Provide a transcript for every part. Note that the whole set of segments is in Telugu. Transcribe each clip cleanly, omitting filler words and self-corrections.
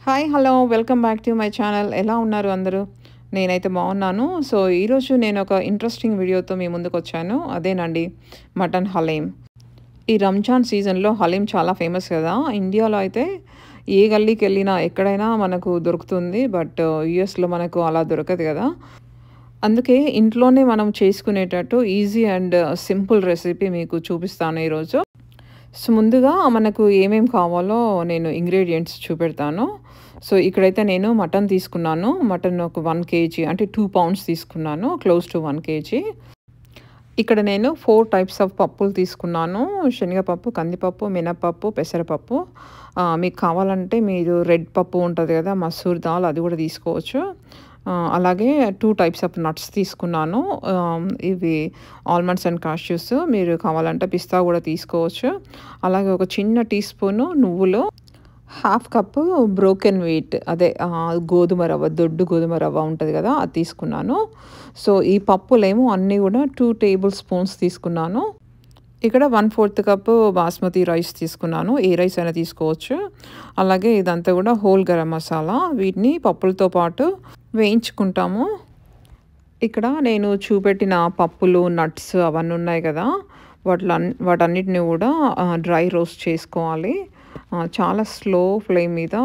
Hi! Hello! Welcome back to my channel. ఎలా ఉన్నారు అందరూ? నేనైతే బాగున్నాను. సో, ఈరోజు నేనొక ఇంట్రెస్టింగ్ వీడియోతో మీ ముందుకొచ్చాను. అదేనండి మటన్ హలీం. ఈ రంజాన్ సీజన్‌లో హలీం చాలా ఫేమస్ కదా! ఇండియాలో అయితే ఏ గల్లీకెళ్ళినా ఎక్కడైనా మనకు దొరుకుతుంది. బట్ యూఎస్‌లో మనకు అలా దొరకదు కదా! అందుకే ఇంట్లోనే మనం చేసుకునేటట్టు ఈజీ అండ్ సింపుల్ రెసిపీ మీకు చూపిస్తాను ఈరోజు. సో, ముందుగా మనకు ఏమేం కావాలో నేను ఇంగ్రీడియెంట్స్ చూపెడతాను. సో, ఇక్కడైతే నేను మటన్ తీసుకున్నాను. మటన్ ఒక 1 కేజీ అంటే 2 పౌండ్స్ తీసుకున్నాను. Close to 1 KG. ఇక్కడ నేను 4 టైప్స్ ఆఫ్ పప్పులు తీసుకున్నాను. శనగపప్పు, కందిపప్పు, మినపప్పు, పెసరపప్పు. మీకు కావాలంటే మీరు రెడ్ పప్పు ఉంటది కదా! మసూర్ దాల్ అది కూడా తీసుకోవచ్చు. అలాగే 2 టైప్స్ ఆఫ్ నట్స్ తీసుకున్నాను. ఇవి ఆల్మండ్స్ అండ్ కాష్యూస్. మీరు కావాలంటే పిస్తా కూడా తీసుకోవచ్చు. అలాగే ఒక చిన్న టీ స్పూను నువ్వులు, హాఫ్ కప్పు బ్రోకెన్ వీట్ అదే గోధుమ రవ్వ, దొడ్డు గోధుమ రవ్వ ఉంటది కదా! అది తీసుకున్నాను. సో, ఈ పప్పులేమో అన్నీ కూడా 2 టేబుల్ స్పూన్స్ తీసుకున్నాను. ఇక్కడ 1/4 కప్పు బాస్మతి రైస్ తీసుకున్నాను. ఏ రైస్ అయినా తీసుకోవచ్చు. అలాగే ఇదంతా కూడా హోల్ గరం మసాలా. వీటిని పప్పులతో పాటు వేయించుకుంటాము. ఇక్కడ నేను చూపెట్టిన పప్పులు, నట్స్ అవన్నీ ఉన్నాయి కదా! వాటన్నిటిని కూడా డ్రై రోస్ట్ చేసుకోవాలి. చాలా స్లో ఫ్లేమ్ మీద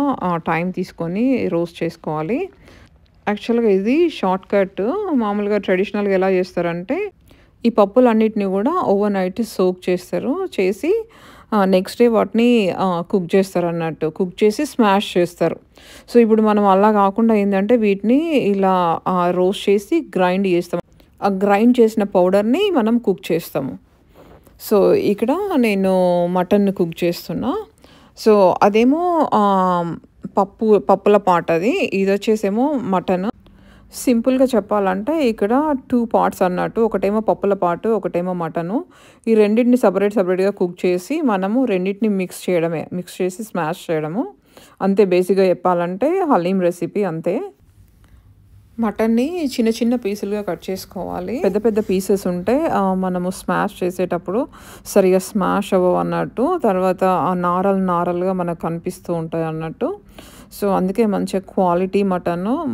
టైం తీసుకొని రోస్ట్ చేసుకోవాలి. యాక్చువల్‌గా ఇది షార్ట్‌కట్. మామూలుగా ట్రెడిషనల్‌గా ఎలా చేస్తారంటే, ఈ పప్పులన్నిటిని కూడా ఓవర్ నైట్ సోక్ చేస్తారు. చేసి నెక్స్ట్ డే వాటిని కుక్ చేస్తారన్నట్టు. కుక్ చేసి స్మాష్ చేస్తారు. సో, ఇప్పుడు మనం అలా కాకుండా ఏందంటే వీటిని ఇలా రోస్ట్ చేసి గ్రైండ్ చేస్తాం. ఆ గ్రైండ్ చేసిన పౌడర్‌ని మనం కుక్ చేస్తాము. సో, ఇక్కడ నేను మటన్‌ని కుక్ చేస్తున్నా. సో, అదేమో పప్పుల పార్ట్ అది. ఇదొచ్చేసేమో మటన్. సింపుల్‌గా చెప్పాలంటే ఇక్కడ 2 పార్ట్స్ అన్నట్టు. ఒకటేమో పప్పుల పార్ట్, ఒకటేమో మటను. ఈ రెండిటిని సెపరేట్‌గా కుక్ చేసి మనము రెండిటిని మిక్స్ చేయడమే. మిక్స్ చేసి స్మాష్ చేయడము. అంతే బేసిక్‌గా చెప్పాలంటే హలీం రెసిపీ అంతే. మటన్‌ని చిన్న పీసులుగా కట్ చేసుకోవాలి. పెద్ద పీసెస్ ఉంటే మనము స్మాష్ చేసేటప్పుడు సరిగ్గా స్మాష్ అవ్వవన్నట్టు. తర్వాత ఆ నారలుగా మనకు కనిపిస్తూ ఉంటాయి అన్నట్టు. సో, అందుకే మంచిగా క్వాలిటీ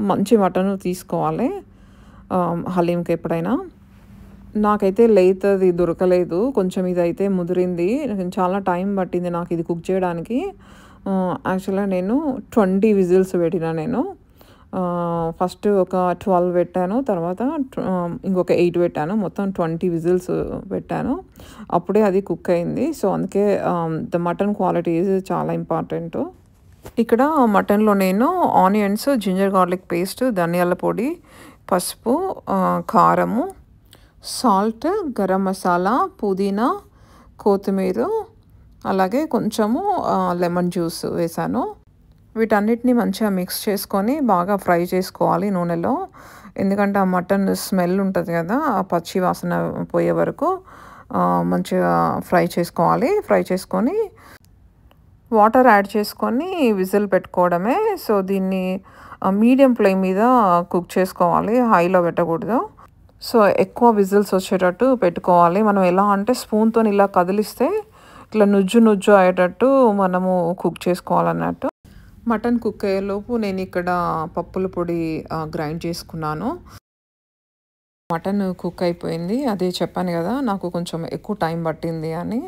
మంచి మటను తీసుకోవాలి హలీంకి ఎప్పుడైనా. నాకైతే లేతది దొరకలేదు. కొంచెం ఇదైతే ముదిరింది. చాలా టైం పట్టింది నాకు ఇది కుక్ చేయడానికి. యాక్చువల్‌గా నేను 20 విజిల్స్ పెట్టినా నేను. ఫస్ట్ ఒక 12 పెట్టాను. తర్వాత ఇంకొక 8 పెట్టాను. మొత్తం 20 విజిల్స్ పెట్టాను. అప్పుడే అది కుక్ అయింది. సో, అందుకే ద మటన్ క్వాలిటీ ఈజ్ చాలా ఇంపార్టెంటు. ఇక్కడ మటన్‌లో నేను ఆనియన్స్, జింజర్ గార్లిక్ పేస్ట్, ధనియాల పొడి, పసుపు, కారము, సాల్ట్, గరం మసాలా, పుదీనా, కొత్తిమీర, అలాగే కొంచెము లెమన్ జ్యూస్ వేశాను. వీటన్నిటిని మంచిగా మిక్స్ చేసుకొని బాగా ఫ్రై చేసుకోవాలి నూనెలో. ఎందుకంటే ఆ మటన్ స్మెల్ ఉంటది కదా! ఆ పచ్చి వాసన పోయే వరకు మంచిగా ఫ్రై చేసుకోవాలి. ఫ్రై చేసుకొని వాటర్ యాడ్ చేసుకొని విజిల్ పెట్టుకోవడమే. సో, దీన్ని మీడియం ఫ్లేమ్ మీద కుక్ చేసుకోవాలి. హైలో పెట్టకూడదు. సో, ఎక్కువ విజిల్స్ వచ్చేటట్టు పెట్టుకోవాలి. మనం ఎలా అంటే స్పూన్‌తోని ఇలా కదిలిస్తే ఇట్లా నుజ్జు అయ్యేటట్టు మనము కుక్ చేసుకోవాలన్నట్టు. మటన్ కుక్ అయ్యేలోపు నేనిక్కడ పప్పుల పొడి గ్రైండ్ చేసుకున్నాను. మటన్ కుక్ అయిపోయింది. అదే చెప్పాను కదా! నాకు కొంచెం ఎక్కువ టైం పట్టింది అని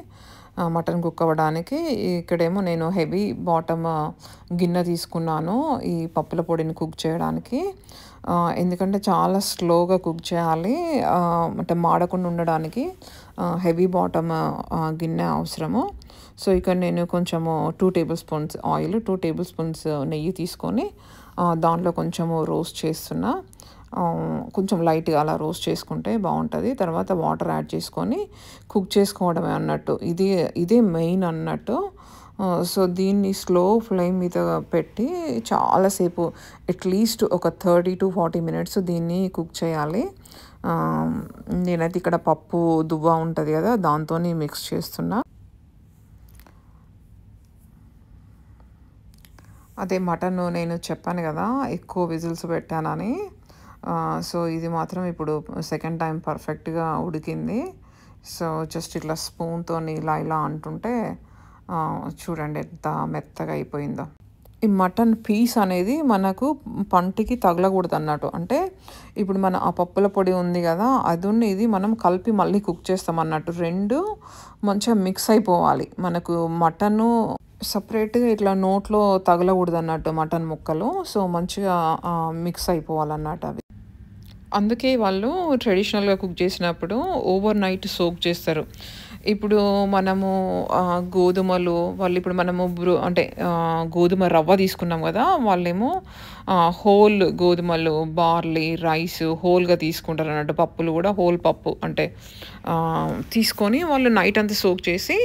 మటన్ కుక్ అవ్వడానికి. ఇక్కడేమో నేను హెవీ బాటమ్ గిన్నె తీసుకున్నాను ఈ పప్పుల పొడిని కుక్ చేయడానికి. ఎందుకంటే చాలా స్లోగా కుక్ చేయాలి. అంటే మాడకుండా ఉండడానికి హెవీ బాటమ్ గిన్నె అవసరము. సో, ఇక్కడ నేను కొంచెము 2 table spoons oil, 2 table spoons నెయ్యి తీసుకొని దాంట్లో కొంచెము రోస్ట్ చేస్తున్నా. కొంచెం లైట్‌గా అలా రోస్ట్ చేసుకుంటే బావుంటది. తర్వాత వాటర్ యాడ్ చేసుకొని కుక్ చేసుకోవడమే అన్నట్టు. ఇదే మెయిన్ అన్నట్టు. సో, దీన్ని స్లో ఫ్లేమ్ మీద పెట్టి చాలాసేపు అట్‌లీస్ట్ ఒక 30-40 మినిట్స్ దీన్ని కుక్ చేయాలి. నేనైతే ఇక్కడ పప్పు దువ్వ ఉంటది కదా! దాంతోని మిక్స్ చేస్తున్నా. అదే మటను నేను చెప్పాను కదా! ఎక్కువ విజిల్స్ పెట్టానని. సో, ఇది మాత్రం ఇప్పుడు సెకండ్ టైమ్ పర్ఫెక్ట్‌గా ఉడికింది. సో, జస్ట్ ఇట్లా స్పూన్‌తోని ఇలా అంటుంటే చూడండి ఎంత మెత్తగా అయిపోయిందో. ఈ మటన్ పీస్ అనేది మనకు పంటికి తగలకూడదు అన్నట్టు. అంటే ఇప్పుడు మన ఆ పప్పుల పొడి ఉంది కదా, అది ఇది మనం కలిపి మళ్ళీ కుక్ చేస్తాం అన్నట్టు. 2 మంచిగా మిక్స్ అయిపోవాలి. మనకు మటను సపరేట్‌గా ఇట్లా నోట్లో తగలకూడదు అన్నట్టు మటన్ ముక్కలు. సో, మంచిగా మిక్స్ అయిపోవాలన్నట్టు అవి. అందుకే వాళ్ళు ట్రెడిషనల్‌గా కుక్ చేసినప్పుడు ఓవర్ నైట్ సోక్ చేస్తారు. ఇప్పుడు మనము గోధుమలు ఇప్పుడు మనము అంటే గోధుమ రవ్వ తీసుకున్నాం గదా! వాళ్ళేమో హోల్ గోధుమలు, బార్లీ, రైస్ హోల్‌గా తీసుకుంటారన్నట్టు. పప్పులు గూడా హోల్ పప్పు అంటే తీసుకొని వాళ్ళు నైట్ అంతా సోక్ చేసి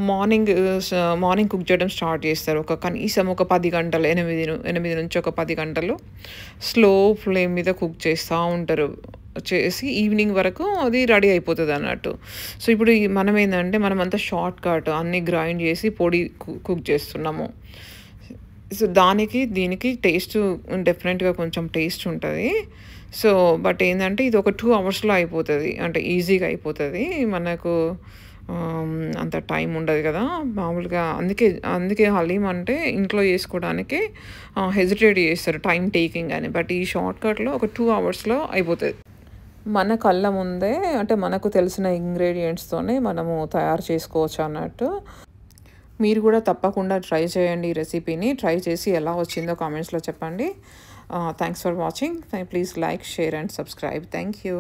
మార్నింగ్ మార్నింగ్ కుక్ చేయడం స్టార్ట్ చేస్తారు. కనీసం ఒక 10 గంటలు 8 నుంచి ఒక 10 గంటలు స్లో ఫ్లేమ్ మీద కుక్ చేస్తూ ఉంటారు. చేసి ఈవినింగ్ వరకు అది రెడీ అయిపోతదన్నట్టు. సో, ఇప్పుడు మనమేందంటే మనమంతా షార్ట్ కట్ అన్నీ గ్రైండ్ చేసి పొడి కుక్ చేస్తున్నాము. సో, దీనికి టేస్ట్ డెఫినెట్‌గా కొంచెం టేస్ట్ ఉంటది. సో, బట్ ఏందంటే ఇది ఒక 2 అవర్స్‌లో అయిపోతది. అంటే ఈజీగా అయిపోతది. మనకు అంత టైం ఉండదు గదా! మామూలుగా అందుకే హలీం అంటే ఇంట్లో చేసుకోవడానికి హెసిటేట్ చేస్తారు టైమ్ టేకింగ్ అని. బట్ ఈ షార్ట్‌కట్‌లో ఒక 2 అవర్స్‌లో అయిపోతది. మన కళ్ళ ముందే అంటే మనకు తెలిసిన ఇంగ్రీడియెంట్స్‌తోనే మనము తయారు చేసుకోవచ్చు అన్నట్టు. మీరు కూడా తప్పకుండా ట్రై చేయండి ఈ రెసిపీని. ట్రై చేసి ఎలా వచ్చిందో కామెంట్స్‌లో చెప్పండి. Thanks for watching. Please like, share and subscribe. Thank you.